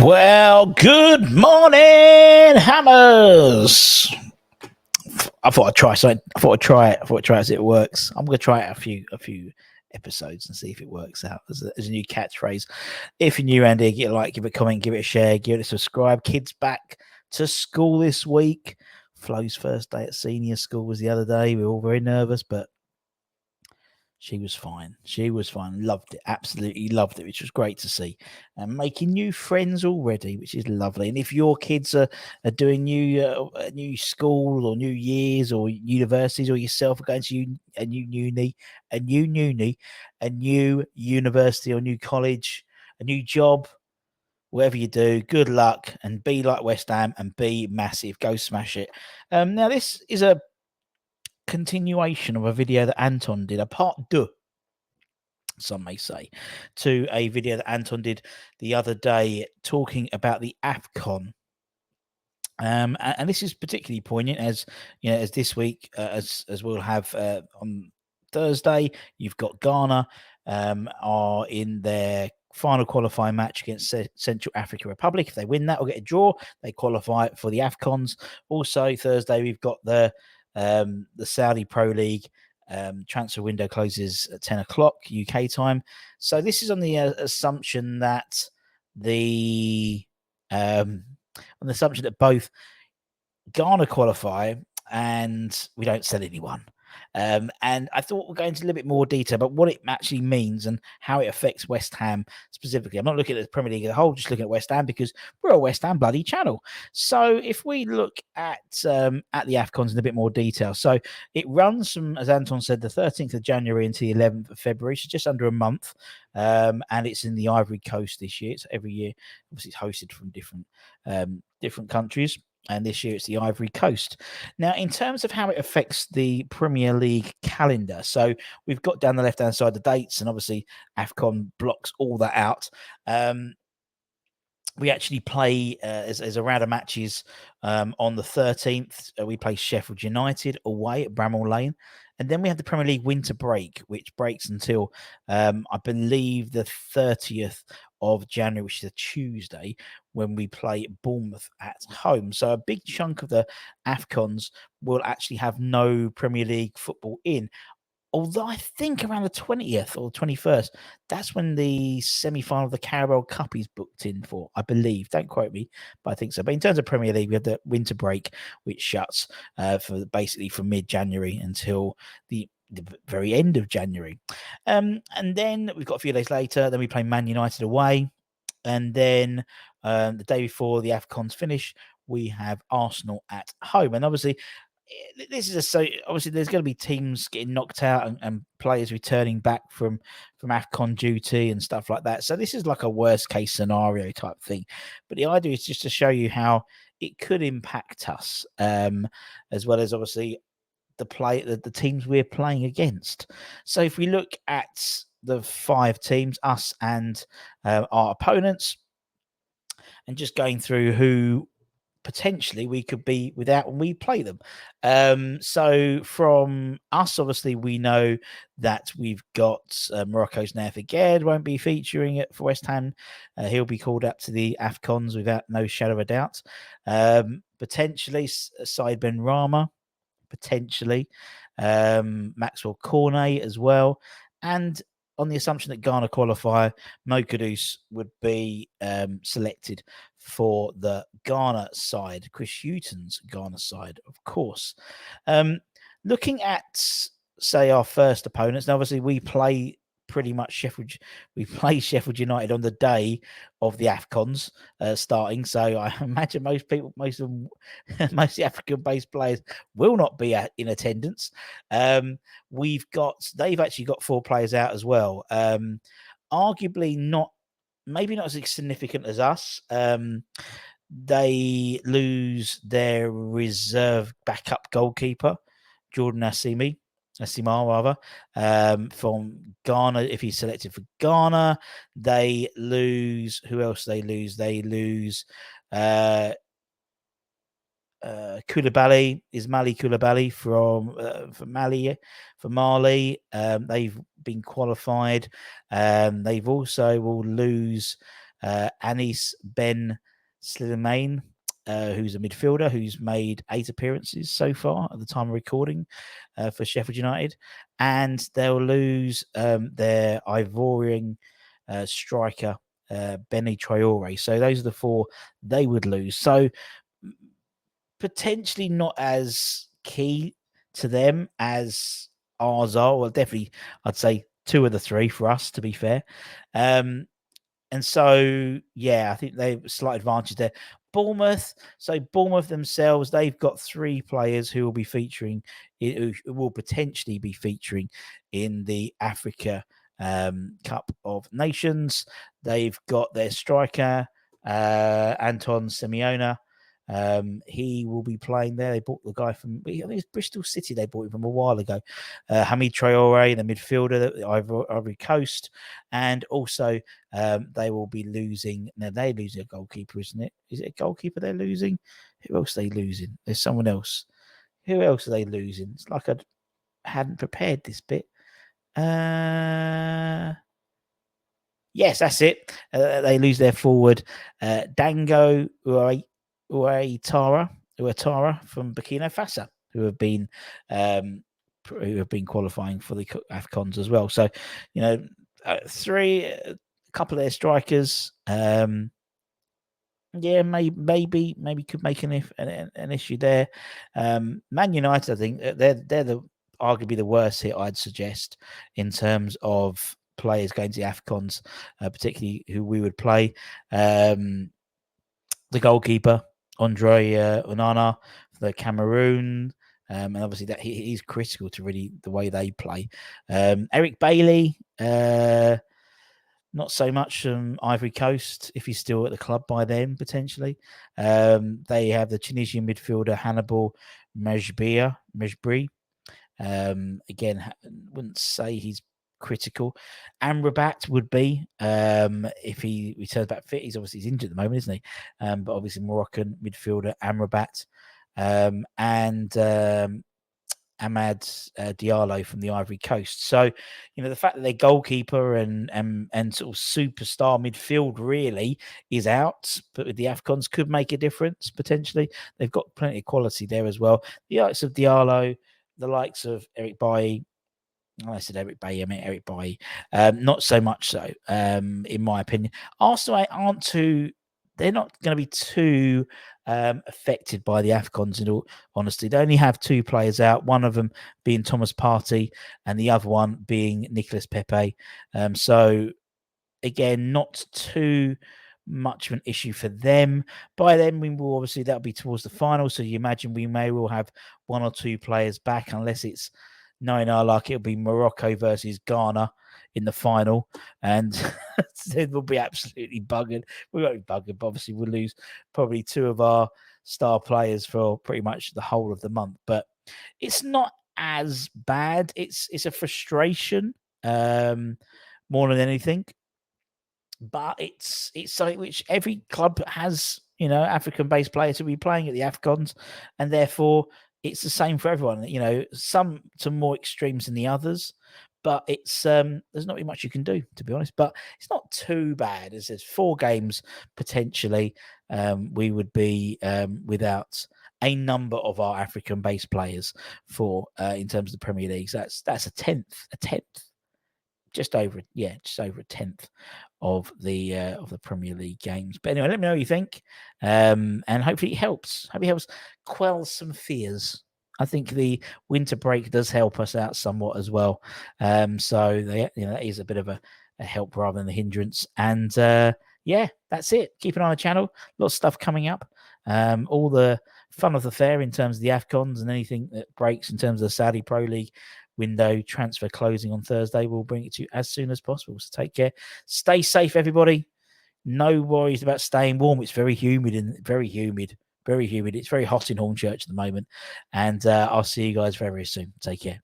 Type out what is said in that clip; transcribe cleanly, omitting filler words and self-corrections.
Well, good morning, Hammers. I thought I'd try something. I thought I'd try it. See if it works. I'm going to try it a few episodes and see if it works out as a new catchphrase. If you're new, Andy, give it a like, give it a comment, give it a share, give it a subscribe. Kids back to school this week. Flo's first day at senior school was the other day. We were all very nervous, but she was fine. Loved it. Absolutely loved it, which was great to see. And making new friends already, which is lovely. And if your kids are doing new school or new years or universities, or yourself are going to a new university or new college, a new job, whatever you do, good luck and be like West Ham and be massive. Go smash it. Now, this is a continuation of a video that Anton did, a part deux, some may say, to a video that Anton did the other day talking about the Afcon. And this is particularly poignant as you know, as this week, as we'll have on Thursday, you've got Ghana are in their final qualifying match against Central African Republic. If they win that or get a draw, they qualify for the Afcons. Also, Thursday we've got the Saudi Pro League transfer window closes at 10 o'clock UK time. So this is on the assumption that both Ghana qualify and we don't sell anyone. And I thought we'll go into a little bit more detail about what it actually means and how it affects West Ham specifically. I'm not looking at the Premier League as a whole, just looking at West Ham because we're a West Ham bloody channel. So if we look at the Afcons in a bit more detail, so it runs from, as Anton said, the 13th of January until the 11th of February, so just under a month. And it's in the Ivory Coast this year. It's every year. Obviously, it's hosted from different countries. And this year it's the Ivory Coast. Now, in terms of how it affects the Premier League calendar, so we've got down the left-hand side the dates, and obviously Afcon blocks all that out. We actually play as a round of matches on the 13th. We play Sheffield United away at Bramall Lane. And then we have the Premier League winter break, which breaks until, I believe, the 30th of January, which is a Tuesday, when we play Bournemouth at home. So a big chunk of the Afcons will actually have no Premier League football in. Although I think around the 20th or 21st, that's when the semi-final of the Carabao Cup is booked in for, I believe. Don't quote me, but I think so. But in terms of Premier League, we have the winter break, which shuts for basically from mid-January until the very end of January. And then we've got a few days later, then we play Man United away. And then the day before the Afcons finish, we have Arsenal at home. And obviously, this is obviously there's going to be teams getting knocked out and players returning back from Afcon duty and stuff like that. So this is like a worst case scenario type thing. But the idea is just to show you how it could impact us, as well as obviously the teams we're playing against. So if we look at the 5 teams, us and our opponents, and just going through who potentially we could be without when we play them. So from us, obviously, we know that we've got Morocco's Naif Aguerd won't be featuring it for West Ham. He'll be called up to the Afcons without no shadow of a doubt. Potentially Said Ben Rama, potentially Maxwell Cornet as well. And on the assumption that Ghana qualify, Mo Kudus would be selected for the Ghana side, Chris Hughton's Ghana side, of course. Looking at, say, our first opponents, now obviously we play pretty much Sheffield United on the day of the Afcons starting. So I imagine most of the African-based players will not be in attendance. They've actually got 4 players out as well. Arguably maybe not as significant as us. They lose their reserve backup goalkeeper, Jordan Asimar, from Ghana. If he's selected for Ghana, they lose. Who else they lose? They lose Ismaili Koulibaly for Mali. They've been qualified. They've also will lose Anis Ben Slimane, who's a midfielder who's made 8 appearances so far at the time of recording for Sheffield United. And they'll lose their Ivorian striker, Benny Traore. So those are the 4 they would lose. So potentially not as key to them as ours are. Well, definitely, I'd say 2 of the 3 for us, to be fair. And so, yeah, I think they've slight advantage there. Bournemouth themselves, they've got 3 players who will be featuring, who will potentially be featuring in the Africa Cup of Nations. They've got their striker, Anton Simeona. He will be playing there. They bought the guy from, I think it's Bristol City. They bought him from a while ago. Hamid Traore, the midfielder, the Ivory Coast, and also they will be losing. Now they're losing a goalkeeper, isn't it? Is it a goalkeeper they're losing? Who else are they losing? There's someone else. Who else are they losing? It's like I hadn't prepared this bit. Yes, that's it. They lose their forward, Dango Uatara from Burkina Faso, who have been qualifying for the Afcons as well. So, a couple of their strikers. Yeah, maybe could make an issue there. Man United, I think they're arguably the worst hit, I'd suggest, in terms of players going to the Afcons, particularly who we would play. The goalkeeper, Andre Onana, for the Cameroon. And obviously that he's critical to really the way they play. Eric Bailey, not so much from Ivory Coast, if he's still at the club by then, potentially. They have the Tunisian midfielder Hannibal Mejbri. Again, wouldn't say he's critical. Amrabat would be if he returns back fit. He's injured at the moment, isn't he? But obviously Moroccan midfielder Amrabat, and Ahmad Diallo from the Ivory Coast. So, the fact that their goalkeeper and sort of superstar midfield really is out, but with the Afcons could make a difference potentially. They've got plenty of quality there as well. The likes of Diallo, the likes of Eric Bailly. I said Eric Bailly, I meant Eric Bailly. Not so much so, in my opinion. Arsenal aren't too. They're not going to be too affected by the Afcons, in all honesty. They only have 2 players out, one of them being Thomas Partey and the other one being Nicolas Pepe. So, again, not too much of an issue for them. By then, we will obviously, that'll be towards the final. So you imagine we may well have 1 or 2 players back, unless it's, knowing our luck, it'll be Morocco versus Ghana in the final, and then we'll be absolutely buggered. We won't be buggered, but obviously we'll lose probably 2 of our star players for pretty much the whole of the month. But it's not as bad. It's a frustration more than anything. But it's something which every club has, African-based players who will be playing at the Afcons, and therefore it's the same for everyone. Some to more extremes than the others, but it's there's not really much you can do, to be honest. But it's not too bad. As there's 4 games potentially, we would be without a number of our African-based players for in terms of the Premier League. So that's a tenth. Just over a tenth of the Premier League games. But anyway, let me know what you think, and hopefully it helps. Hopefully it helps quell some fears. I think the winter break does help us out somewhat as well. So that is a bit of a help rather than a hindrance. And that's it. Keep an eye on the channel. Lots of stuff coming up. All the fun of the fair in terms of the Afcons and anything that breaks in terms of the Saudi Pro League window transfer closing on Thursday. We'll bring it to you as soon as possible. So take care. Stay safe, everybody. No worries about staying warm. It's very humid. It's very hot in Hornchurch at the moment. And I'll see you guys very, very soon. Take care.